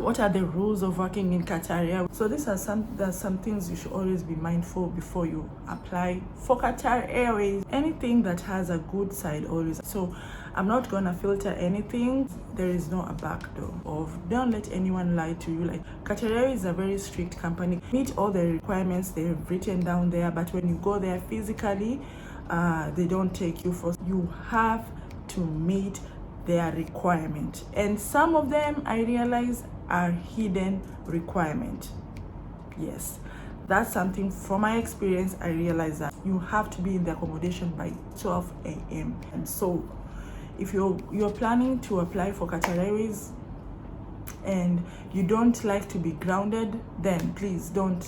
what are the rules of working in Qatar Airways? So these are some things you should always be mindful before you apply for Qatar Airways. Anything that has a good side always. So I'm not gonna filter anything. There is no a back door of, don't let anyone lie to you. Like, Qatar Airways is a very strict company. Meet all the requirements they've written down there, but when you go there physically, they don't take you for. You have to meet their requirement, and some of them I realize are hidden requirement. Yes, that's something from my experience. I realize that you have to be in the accommodation by 12 a.m. and so if you're planning to apply for Qatar Airways and you don't like to be grounded, then please don't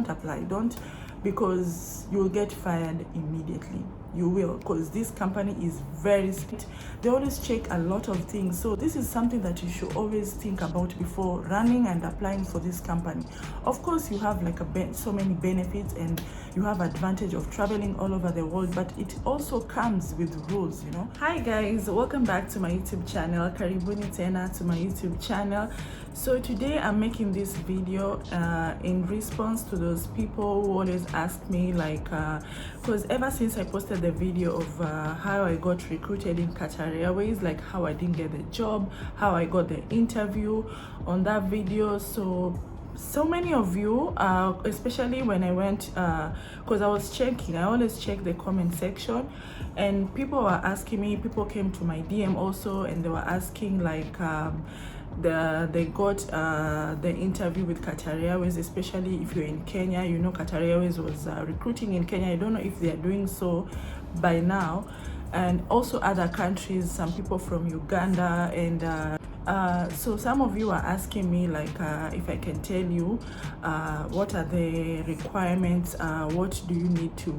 apply. Don't, because you'll get fired immediately. You will, because this company is very strict. They always check a lot of things. So this is something that you should always think about before running and applying for this company. Of course, you have like so many benefits and you have advantage of traveling all over the world, but it also comes with rules, you know. Hi guys, welcome back to my YouTube channel. Karibuni tena to my YouTube channel. So today I'm making this video in response to those people who always ask me, like, because ever since I posted the video of how I got recruited in Qatar Airways, like how I didn't get the job, how I got the interview on that video. So many of you, especially when I went, because I was checking, I always check the comment section, and people were asking me, people came to my DM also, and they were asking like, they got the interview with Qatar Airways, especially if you're in Kenya. You know, Qatar Airways was recruiting in Kenya. I don't know if they are doing so by now, and also other countries, some people from Uganda, and so some of you are asking me like, if I can tell you what are the requirements, what do you need to,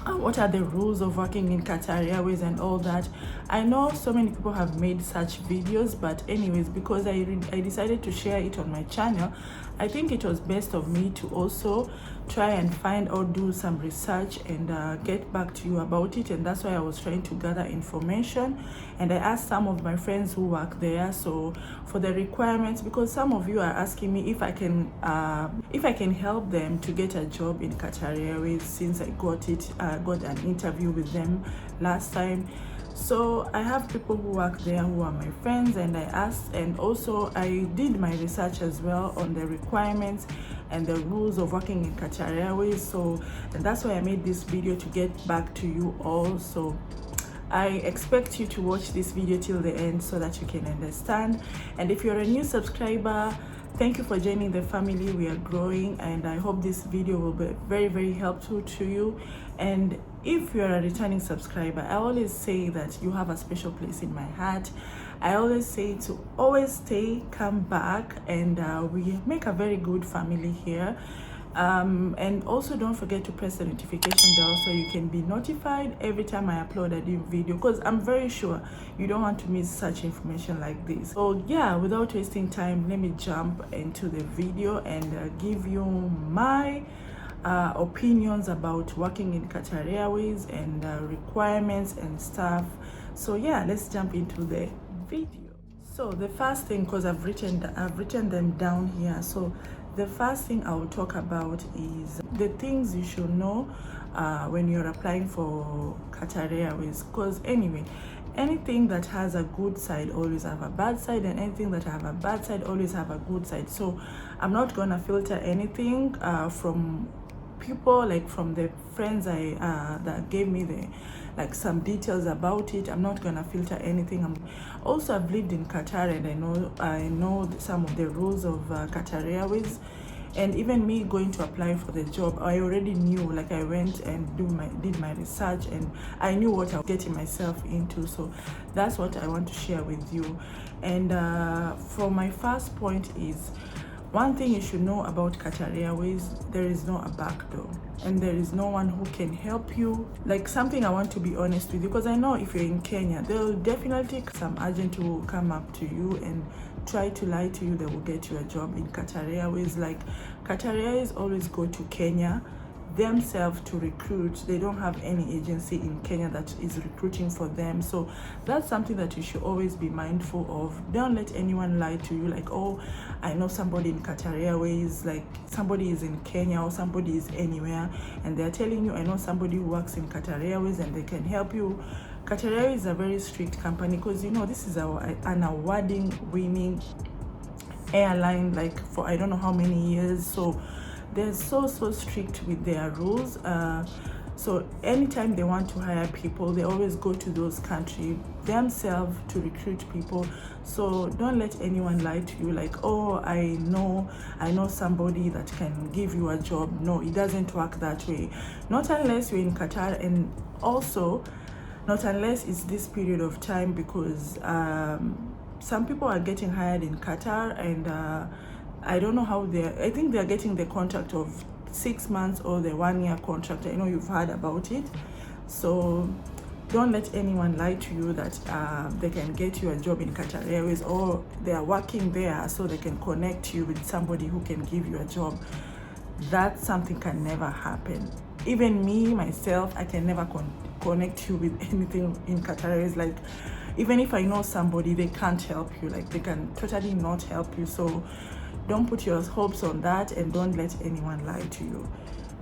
what are the rules of working in Qatar Airways and all that. I know so many people have made such videos, but anyways, because I decided to share it on my channel, I think it was best of me to also try and find or do some research and get back to you about it. And that's why I was trying to gather information, and I asked some of my friends who work there, so for the requirements, because some of you are asking me if I can help them to get a job in Qatar Airways, since I got an interview with them last time. So I have people who work there who are my friends, and I asked, and also I did my research as well on the requirements and the rules of working in Qatar Airways. So, and that's why I made this video, to get back to you all. So I expect you to watch this video till the end so that you can understand. And if you're a new subscriber, thank you for joining the family. We are growing, and I hope this video will be very, very helpful to you. And if you're a returning subscriber, I always say that you have a special place in my heart. I always say to always stay, come back, and we make a very good family here. And also don't forget to press the notification bell so you can be notified every time I upload a new video, because I'm very sure you don't want to miss such information like this. So yeah, without wasting time, let me jump into the video and give you my opinions about working in Qatar Airways and requirements and stuff. So yeah, let's jump into the video. So the first thing, because I've written them down here, so the first thing I will talk about is the things you should know when you're applying for Qatar Airways. Because anyway, anything that has a good side always have a bad side, and anything that have a bad side always have a good side. So I'm not gonna filter anything from people, like from the friends that gave me like some details about it. I'm not gonna filter anything. I've lived in Qatar, and I know some of the rules of Qatar Airways. And even me going to apply for the job, I already knew, like I went and did my research, and I knew what I was getting myself into. So that's what I want to share with you. And for my first point is, one thing you should know about Qatar Airways, there is no a back door, and there is no one who can help you. Like, something I want to be honest with you, because I know if you're in Kenya, they'll definitely some agent who will come up to you and try to lie to you. They will get you a job in Qatar Airways. Like, Qatar Airways always go to Kenya themselves to recruit. They don't have any agency in Kenya that is recruiting for them. So that's something that you should always be mindful of. Don't let anyone lie to you, like, oh, I know somebody in Qatar Airways, like somebody is in Kenya or somebody is anywhere, and they're telling you, I know somebody who works in Qatar Airways and they can help you. Qatar Airways is a very strict company, because, you know, this is an awarding winning airline, like for I don't know how many years. So they're so strict with their rules. So anytime they want to hire people, they always go to those countries themselves to recruit people. So don't let anyone lie to you, like, oh, I know somebody that can give you a job. No, it doesn't work that way. Not unless you're in Qatar, and also not unless it's this period of time, because some people are getting hired in Qatar, and I don't know how I think they're getting the contract of 6 months or the 1 year contract. I know you've heard about it. So don't let anyone lie to you that they can get you a job in Qatar Airways, or they are working there so they can connect you with somebody who can give you a job. That something can never happen. Even me, myself, I can never connect you with anything in Qatar Airways. Like, even if I know somebody, they can't help you. Like, they can totally not help you. So don't put your hopes on that, and don't let anyone lie to you.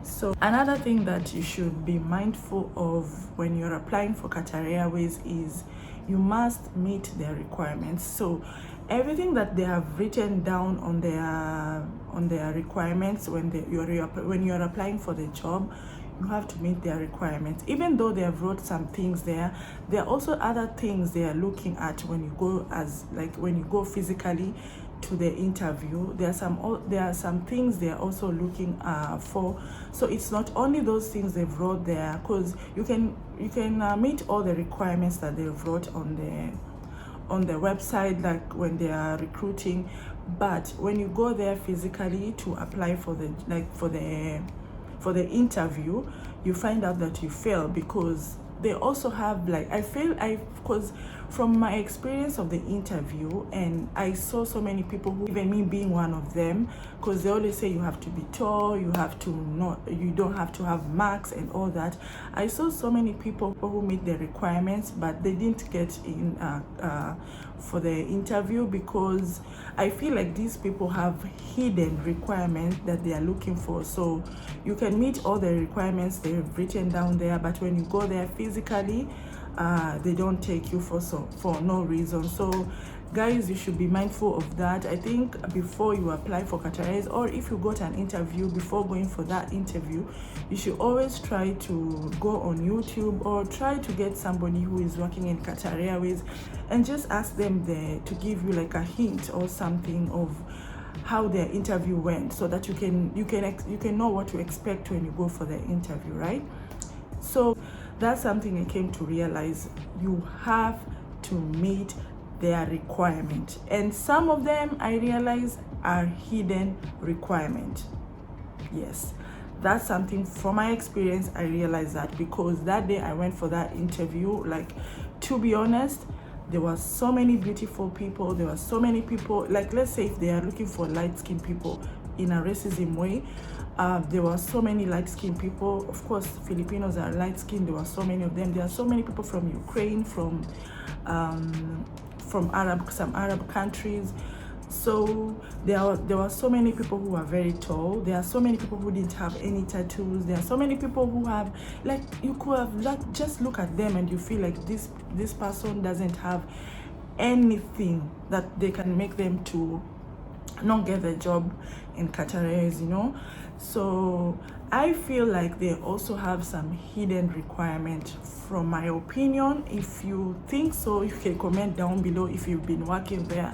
So another thing that you should be mindful of when you're applying for Qatar Airways is you must meet their requirements. So everything that they have written down on their requirements when you're applying for the job, you have to meet their requirements. Even though they have wrote some things there are also other things they are looking at when you go physically to the interview. There are some things they are also looking for. So it's not only those things they've wrote there, because you can meet all the requirements that they've wrote on the website, like when they are recruiting. But when you go there physically to apply for the interview, you find out that you fail, because they also have, like, because from my experience of the interview, and I saw so many people who, even me being one of them, because they always say you have to be tall, you don't have to have marks and all that. I saw so many people who meet the requirements, but they didn't get in for the interview, because I feel like these people have hidden requirements that they are looking for. So you can meet all the requirements they've written down there, but when you go there physically, they don't take you for no reason. So guys, you should be mindful of that. I think before you apply for Qatar Airways, or if you got an interview, before going for that interview, you should always try to go on YouTube, or try to get somebody who is working in Qatar Airways, and just ask them to give you like a hint or something of how their interview went, so that you can know what to expect when you go for the interview, right? So that's something I came to realize. You have to meet their requirement, and some of them I realize are hidden requirement. Yes, that's something from my experience. I realized that, because that day I went for that interview, like, to be honest, there were so many beautiful people. There were so many people, like, let's say if they are looking for light-skinned people in a racism way, there were so many light-skinned people. Of course, Filipinos are light-skinned. There were so many of them. There are so many people from Ukraine, from some Arab countries. So there were so many people who are very tall. There are so many people who didn't have any tattoos. There are so many people who have, like, you could have, like, just look at them and you feel like this person doesn't have anything that they can make them to not get the job in Qatar Airways, you know. So I feel like they also have some hidden requirement, from my opinion. If you think so, you can comment down below if you've been working there,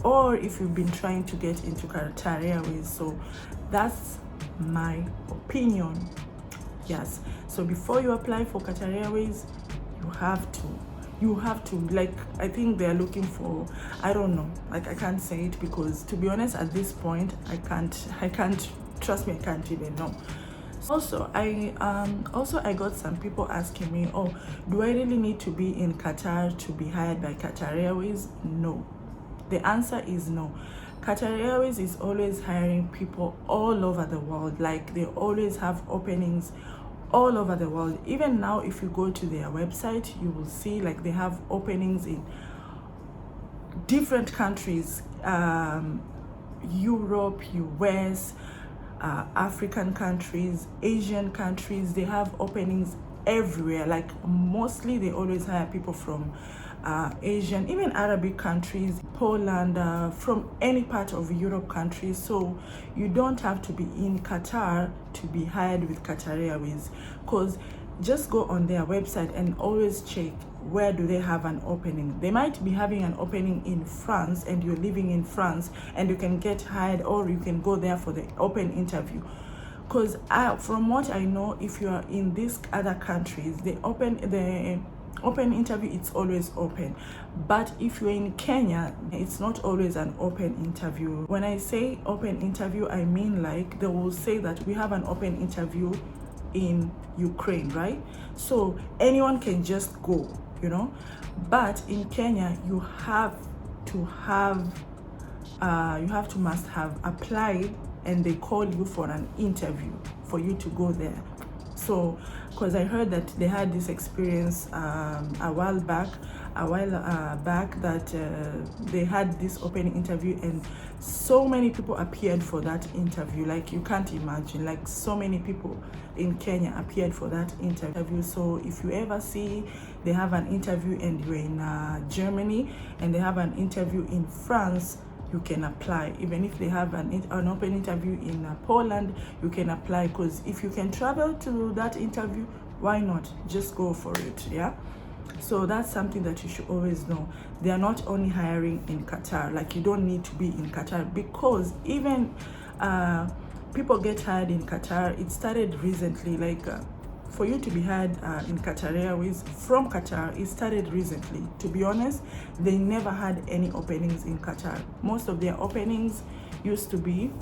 or if you've been trying to get into Qatar Airways. So that's my opinion. Yes, so before you apply for Qatar Airways, you have to, like, I think they're looking for, I don't know, like, I can't say it, because to be honest, at this point, I can't trust me, I can't even know. Also, I got some people asking me, oh, do I really need to be in Qatar to be hired by Qatar Airways? No, The answer is no. Qatar Airways is always hiring people all over the world. Like, they always have openings all over the world. Even now, if you go to their website, you will see like they have openings in different countries, Europe, US, African countries, Asian countries. They have openings everywhere. Like, mostly they always hire people from Asian, even Arabic countries, Poland, from any part of Europe countries. So you don't have to be in Qatar to be hired with Qatar Airways, because just go on their website and always check where do they have an opening. They might be having an opening in France and you're living in France, and you can get hired, or you can go there for the open interview. Because from what I know, if you are in these other countries, the open interview, it's always open. But if you're in Kenya, it's not always an open interview. When I say open interview, I mean like they will say that we have an open interview in Ukraine, right? So anyone can just go, you know. But in Kenya, you must have applied, and they call you for an interview for you to go there. So, because I heard that they had this experience a while back that they had this open interview, and so many people appeared for that interview. Like, you can't imagine, like, so many people in Kenya appeared for that interview. So if you ever see they have an interview and you're in Germany, and they have an interview in France, you can apply. Even if they have an open interview in Poland, you can apply, because if you can travel to that interview, why not just go for it? Yeah. So that's something that you should always know. They are not only hiring in Qatar. Like, you don't need to be in Qatar, because even people get hired in Qatar. It started recently. Like, for you to be hired in Qatar Airways from Qatar, it started recently. To be honest, they never had any openings in Qatar. Most of their openings used to be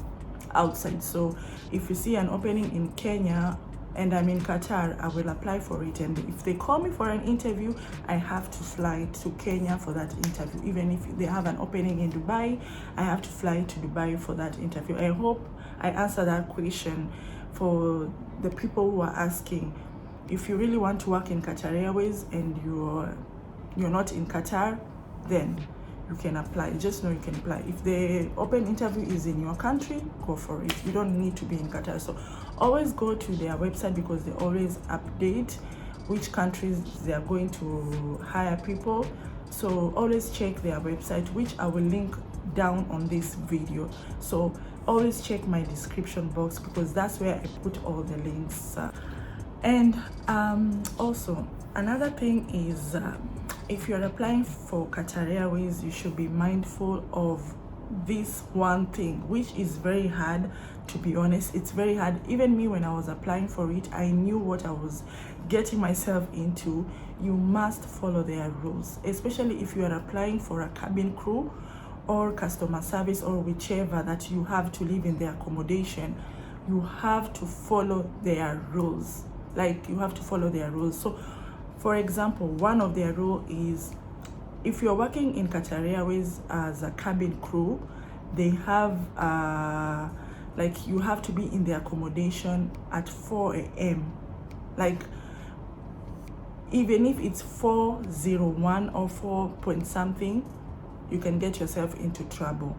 outside. So if you see an opening in Kenya and I'm in Qatar, I will apply for it. And if they call me for an interview, I have to fly to Kenya for that interview. Even if they have an opening in Dubai, I have to fly to Dubai for that interview. I hope I answer that question for the people who are asking. If you really want to work in Qatar Airways and you're not in Qatar, then you can apply. Just know you can apply. If the open interview is in your country, go for it. You don't need to be in Qatar. So always go to their website, because they always update which countries they are going to hire people. So always check their website, which I will link down on this video. So always check my description box, because that's where I put all the links. And also another thing is, if you're applying for Qatar Airways, you should be mindful of this one thing, which is very hard. To be honest, it's very hard. Even me, when I was applying for it, I knew what I was getting myself into. You must follow their rules, especially if you are applying for a cabin crew or customer service, or whichever, that you have to live in their accommodation. You have to follow their rules. Like, you have to follow their rules. So for example, one of their rule is, if you're working in Qatar Airways as a cabin crew, they have like, you have to be in the accommodation at 4 a.m. Like, even if it's 4:01 or 4 point something, you can get yourself into trouble.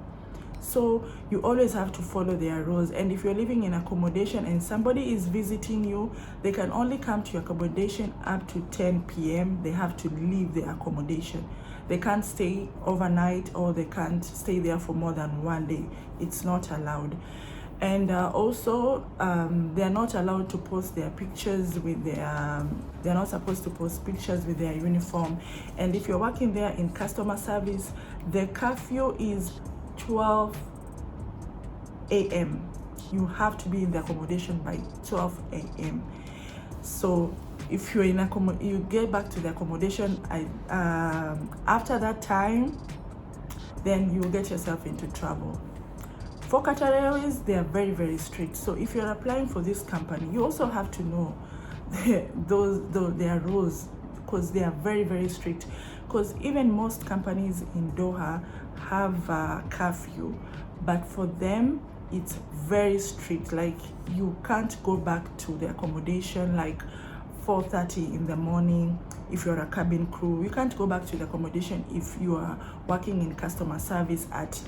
So you always have to follow their rules. And if you're living in accommodation and somebody is visiting you, they can only come to your accommodation up to 10 p.m. They have to leave the accommodation. They can't stay overnight, or they can't stay there for more than one day. It's not allowed. And also, they're not allowed to post their pictures with their, they're not supposed to post pictures with their uniform. And if you're working there in customer service, the curfew is 12 a.m. You have to be in the accommodation by 12 a.m. So if you're in you get back to the accommodation after that time, then you will get yourself into trouble. For Qatar Airways, they are very, very strict. So if you're applying for this company, you also have to know their rules, because they are very, very strict. because even most companies in Doha have a curfew, but for them it's very strict. Like you can't go back to the accommodation like 4:30 in the morning. If you're a cabin crew, you can't go back to the accommodation if you are working in customer service at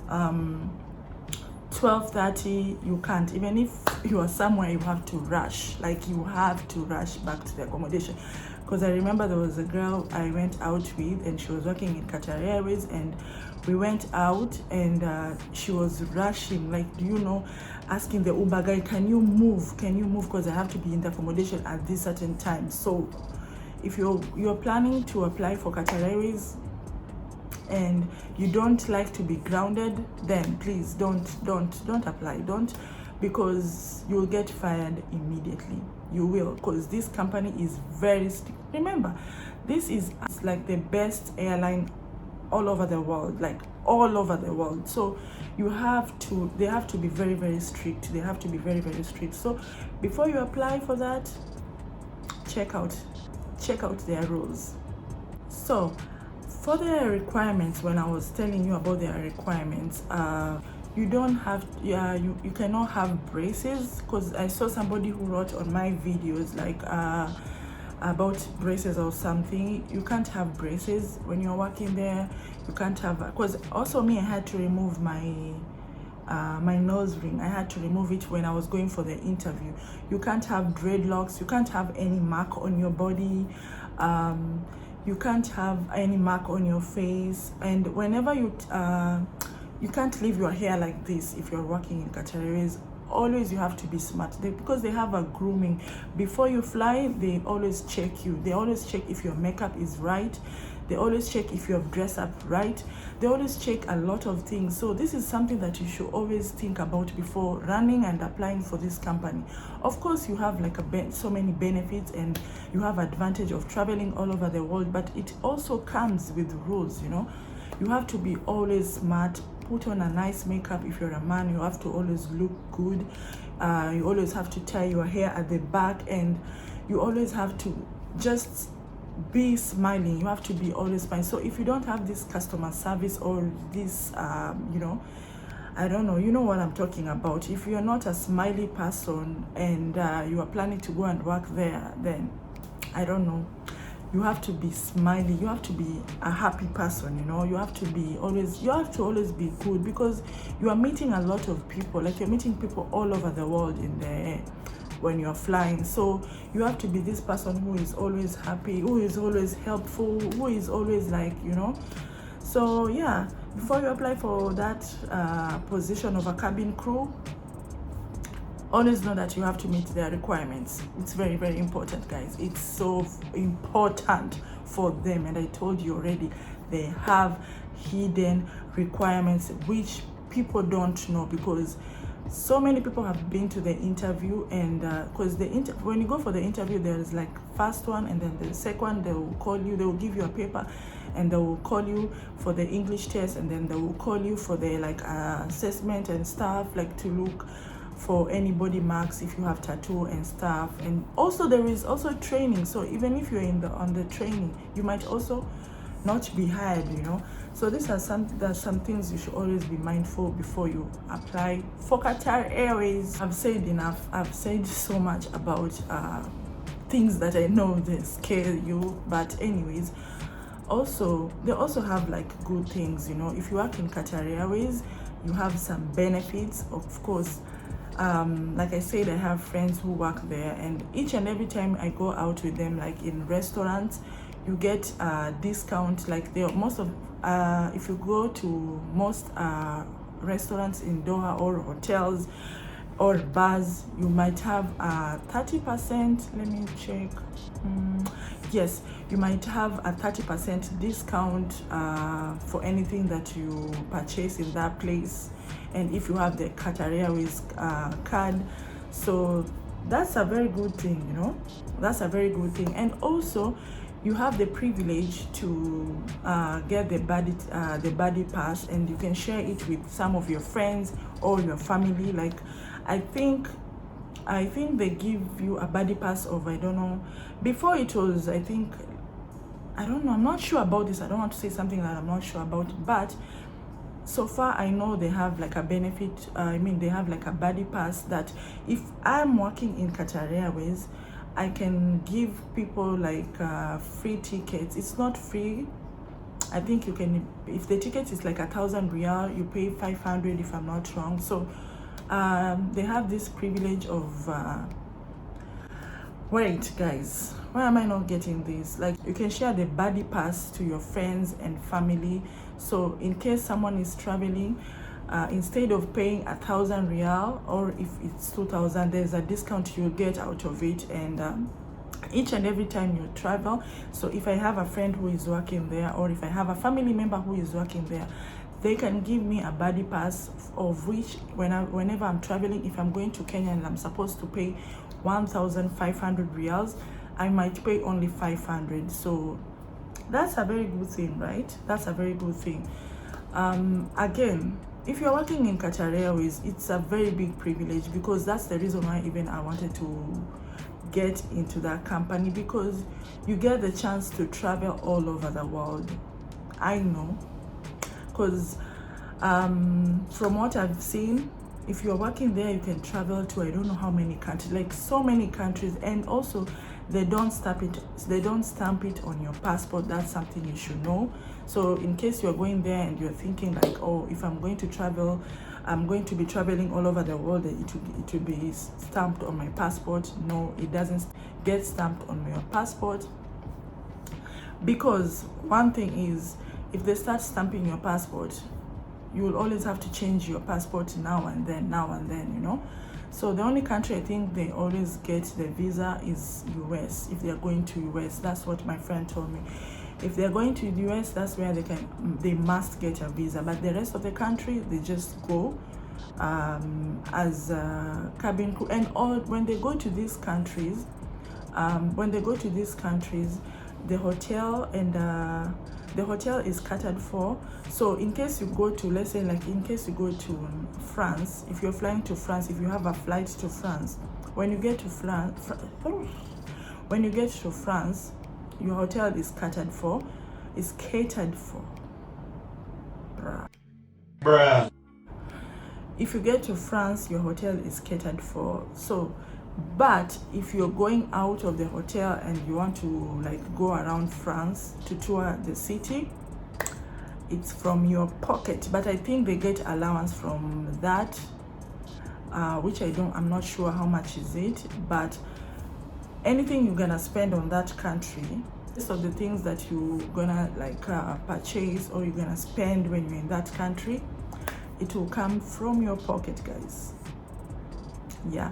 12:30. You can't. Even if you are somewhere, you have to rush. Like you have to rush back to the accommodation. Because I remember there was a girl I went out with, and she was working in Qatar Airways, and we went out, and she was rushing, like, asking the Uber guy, can you move, because I have to be in the accommodation at this certain time. So if you're planning to apply for Qatar Airways and you don't like to be grounded, then please don't apply. Don't, because you'll get fired immediately. You will, because this company is very strict. Remember, this is like the best airline all over the world, like all over the world. So they have to be very, very strict. They have to be very, very strict. So before you apply for that, check out their rules. So for their requirements, when I was telling you about their requirements, you don't have, you cannot have braces, because I saw somebody who wrote on my videos like about braces or something. You can't have braces when you're working there. You can't have, because also me, I had to remove my my nose ring. I had to remove it when I was going for the interview. You can't have dreadlocks. You can't have any mark on your body. You can't have any mark on your face. And whenever you can't leave your hair like this if you're working in Qatar Airways. Always you have to be smart, because they have a grooming. Before you fly, they always check you. They always check if your makeup is right. They always check if you have dressed up right. They always check a lot of things. So this is something that you should always think about before running and applying for this company. Of course, you have like so many benefits, and you have advantage of traveling all over the world, but it also comes with rules. You have to be always smart. Put on a nice makeup. If you're a man, you have to always look good. You always have to tie your hair at the back, and you always have to just be smiling. You have to be always smiling. So if you don't have this customer service or this I don't know, you know what I'm talking about. If you're not a smiley person and you are planning to go and work there, then I don't know. You have to be smiley. You have to be a happy person. You have to always be good, because you are meeting a lot of people. Like you're meeting people all over the world in the air when you're flying. So you have to be this person who is always happy, who is always helpful, who is always like, So yeah, before you apply for that position of a cabin crew, always know that you have to meet their requirements. It's very, very important, guys. It's so important for them. And I told you already, they have hidden requirements which people don't know, because so many people have been to the interview, and because when you go for the interview, there is like first one, and then the second one, they will call you, they will give you a paper, and they will call you for the English test, and then they will call you for the like assessment and stuff, like to look for any body marks if you have tattoo and stuff. And also there is also training. So even if you're on the training, you might also not be hired. So these are some things you should always be mindful before you apply for Qatar Airways. I've said enough. I've said so much about things that I know they scare you, but anyways, also they also have like good things. If you work in Qatar Airways, you have some benefits, of course. Like I said, I have friends who work there, and each and every time I go out with them, like in restaurants, you get a discount. Like if you go to most restaurants in Doha or hotels or bars, you might have 30%. Let me check. Yes, you might have a 30% discount for anything that you purchase in that place, and if you have the Qatar Airways card. So that's a very good thing. That's a very good thing. And also you have the privilege to get the buddy pass, and you can share it with some of your friends or your family. Like I think they give you a buddy pass of, I don't know, before it was, I think I don't know, I'm not sure about this. I don't want to say something that I'm not sure about, but so far I know they have like a benefit, they have like a buddy pass that if I'm working in Qatar Airways, I can give people like free tickets. It's not free. I think you can, if the ticket is like 1,000 riyal, you pay 500 if I'm not wrong. So they have this privilege of wait guys, why am I not getting this? Like, you can share the buddy pass to your friends and family. So in case someone is traveling, instead of paying 1,000 riyal, or if it's 2,000, there's a discount you'll get out of it. And each and every time you travel, so if I have a friend who is working there, or if I have a family member who is working there, they can give me a buddy pass, of which whenever I'm traveling, if I'm going to Kenya and I'm supposed to pay 1,500 riyals, I might pay only 500. So that's a very good thing, right? That's a very good thing. Again, if you're working in Qatar Airways, it's a very big privilege, because that's the reason why even I wanted to get into that company, because you get the chance to travel all over the world. I know, because from what I've seen, if you're working there, you can travel to I don't know how many countries, like so many countries. And also they don't stamp it on your passport. That's something you should know. So in case you're going there and you're thinking like, oh, if I'm going to travel, I'm going to be traveling all over the world, it will be stamped on my passport. No, it doesn't get stamped on your passport, because one thing is, if they start stamping your passport, you will always have to change your passport now and then, you know. So the only country I think they always get the visa is US. If they are going to US, that's what my friend told me. If they're going to the US, that's where they must get a visa. But the rest of the country, they just go as cabin crew. And when they go to these countries, the hotel is catered for. So in case you go to, let's say, like in case you go to France, if you're flying to France, if you have a flight to France, when you get to France, your hotel is catered for. Bruh. If you get to France, your hotel is catered for. So, but if you're going out of the hotel and you want to like go around France to tour the city, it's from your pocket. But I think they get allowance from that, which I'm not sure how much is it. But anything you're gonna spend on that country, most of the things that you're gonna like purchase or you're gonna spend when you're in that country, it will come from your pocket, guys. Yeah,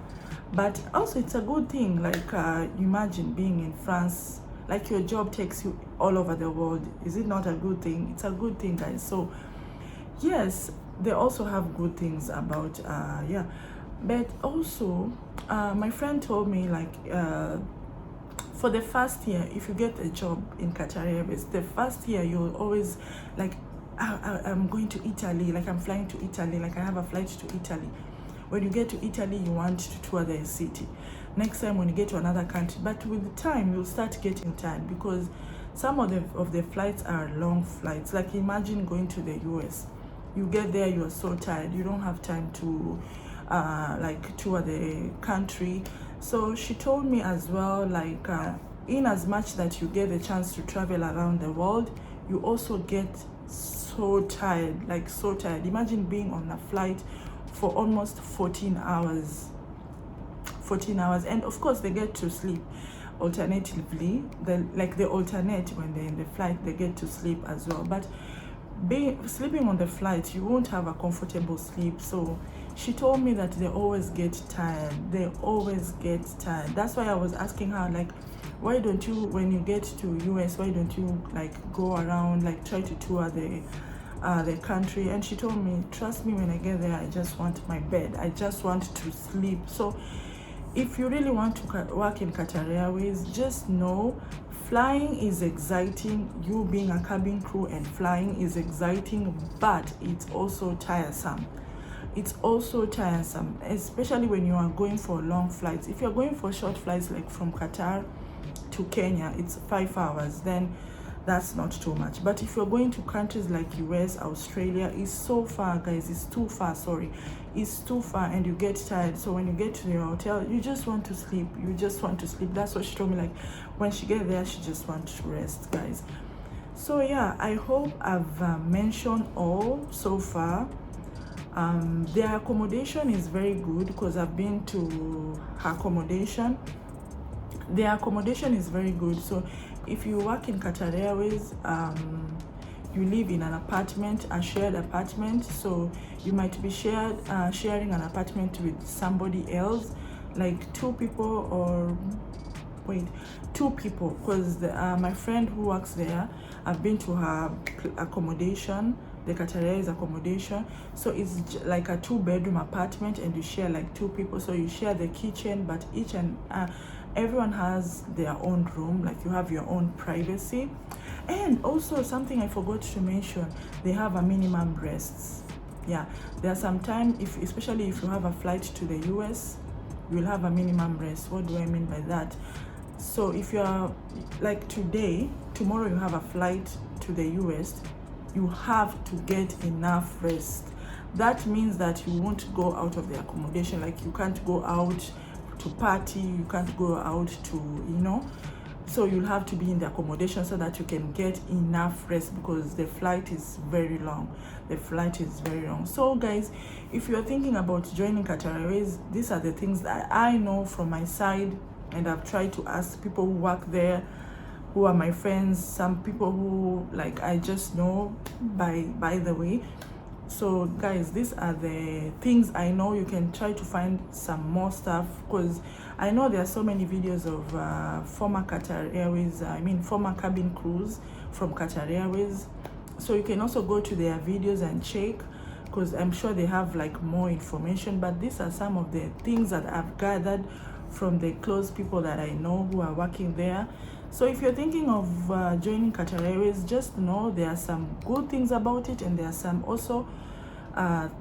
but also it's a good thing. Like imagine being in France, like your job takes you all over the world. Is it not a good thing? It's a good thing, guys. So yes, they also have good things about yeah. But also my friend told me like for the first year, if you get a job in Qatar Airways, the first year you'll always like, I'm going to Italy, like I'm flying to Italy, like I have a flight to Italy. When you get to Italy, you want to tour the city. Next time when you get to another country, but with the time you'll start getting tired, because some of the flights are long flights. Like imagine going to the US, you get there, you are so tired, you don't have time to like tour the country. So she told me as well, like in as much that you get the chance to travel around the world, you also get so tired, like so tired. Imagine being on a flight for almost 14 hours, and of course they get to sleep alternatively. They alternate when they're in the flight, they get to sleep as well. But sleeping on the flight, you won't have a comfortable sleep. So she told me that they always get tired. That's why I was asking her, like, why don't you, when you get to US, why don't you like go around, like try to tour the country? And she told me, trust me, when I get there, I just want my bed, I just want to sleep. So if you really want to work in Qatar Airways, just know flying is exciting. You being a cabin crew and flying is exciting, but it's also tiresome. Especially when you are going for long flights. If you're going for short flights, like from Qatar to Kenya, it's 5 hours. Then that's not too much. But if you're going to countries like US, Australia, it's so far, guys. It's too far. Sorry, it's too far, and you get tired. So when you get to your hotel, you just want to sleep. You just want to sleep. That's what she told me. Like when she get there, she just wants to rest, guys. So yeah, I hope I've mentioned all so far. Their accommodation is very good because I've been to her accommodation. Their accommodation is very good. So if you work in Qatar Airways, you live in an apartment, a shared apartment, so you might be sharing an apartment with somebody else, like 2 people, or wait, 2 people, because my friend who works there, I've been to her accommodation, the Qatar Airways accommodation. So it's like a 2-bedroom apartment, and you share like 2 people. So you share the kitchen, but each and everyone has their own room, like you have your own privacy. And also something I forgot to mention, they have a minimum rests. Yeah, there are some time, especially if you have a flight to the US, you'll have a minimum rest. What do I mean by that? So if you're like tomorrow you have a flight to the US, you have to get enough rest. That means that you won't go out of the accommodation. Like you can't go out to party, you can't go out to, so you'll have to be in the accommodation so that you can get enough rest, because the flight is very long. So guys, if you're thinking about joining Qatar Airways, these are the things that I know from my side, and I've tried to ask people who work there, who are my friends, some people who like I just know by the way. So guys, these are the things I know. You can try to find some more stuff, because I know there are so many videos of former Qatar Airways, former cabin crews from Qatar Airways. So you can also go to their videos and check, because I'm sure they have like more information. But these are some of the things that I've gathered from the close people that I know who are working there. So if you're thinking of joining Qatar Airways, just know there are some good things about it, and there are some also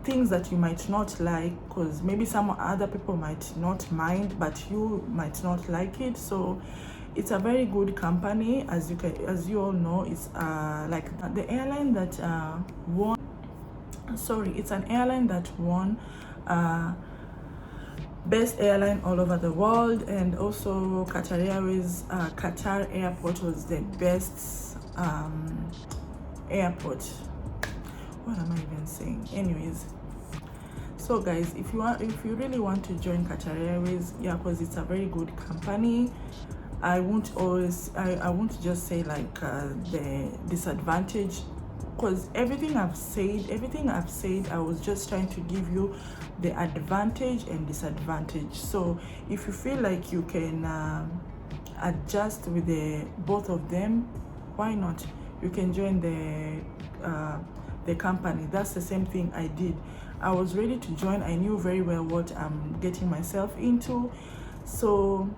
things that you might not like, because maybe some other people might not mind, but you might not like it. So it's a very good company. As you all know, it's like the airline that won. Sorry, it's an airline that won best airline all over the world. And also Qatar Airways, Qatar Airport was the best airport. What am I even saying? Anyways, so guys, if you really want to join Qatar Airways, yeah, because it's a very good company. I won't just say like the disadvantage, because everything I've said, I was just trying to give you the advantage and disadvantage. So if you feel like you can adjust with both of them, why not? You can join the company. That's the same thing I did. I was ready to join. I knew very well what I'm getting myself into. So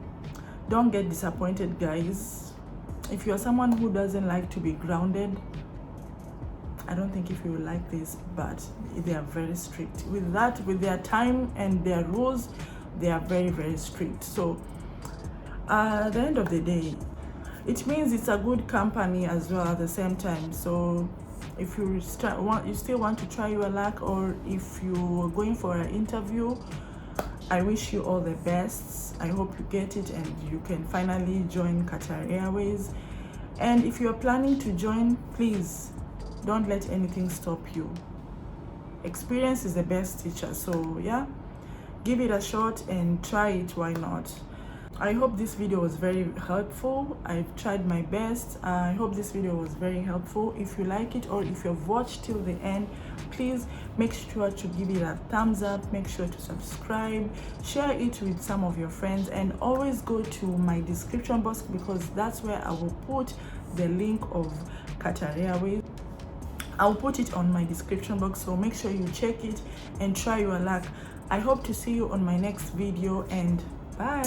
don't get disappointed, guys. If you're someone who doesn't like to be grounded, I don't think if you will like this, but they are very strict with that. With their time and their rules, they are very, very strict. So at the end of the day, it means it's a good company as well at the same time. So if you still want to try your luck, or if you're going for an interview, I wish you all the best. I hope you get it and you can finally join Qatar Airways. And if you're planning to join, please don't let anything stop you. Experience is the best teacher. So yeah, give it a shot and try it. Why not? I hope this video was very helpful. I've tried my best. I hope this video was very helpful. If you like it, or if you've watched till the end, please make sure to give it a thumbs up. Make sure to subscribe, share it with some of your friends, and always go to my description box, because that's where I will put the link of Qatar Airways. I'll put it on my description box, so make sure you check it and try your luck. I hope to see you on my next video, and bye.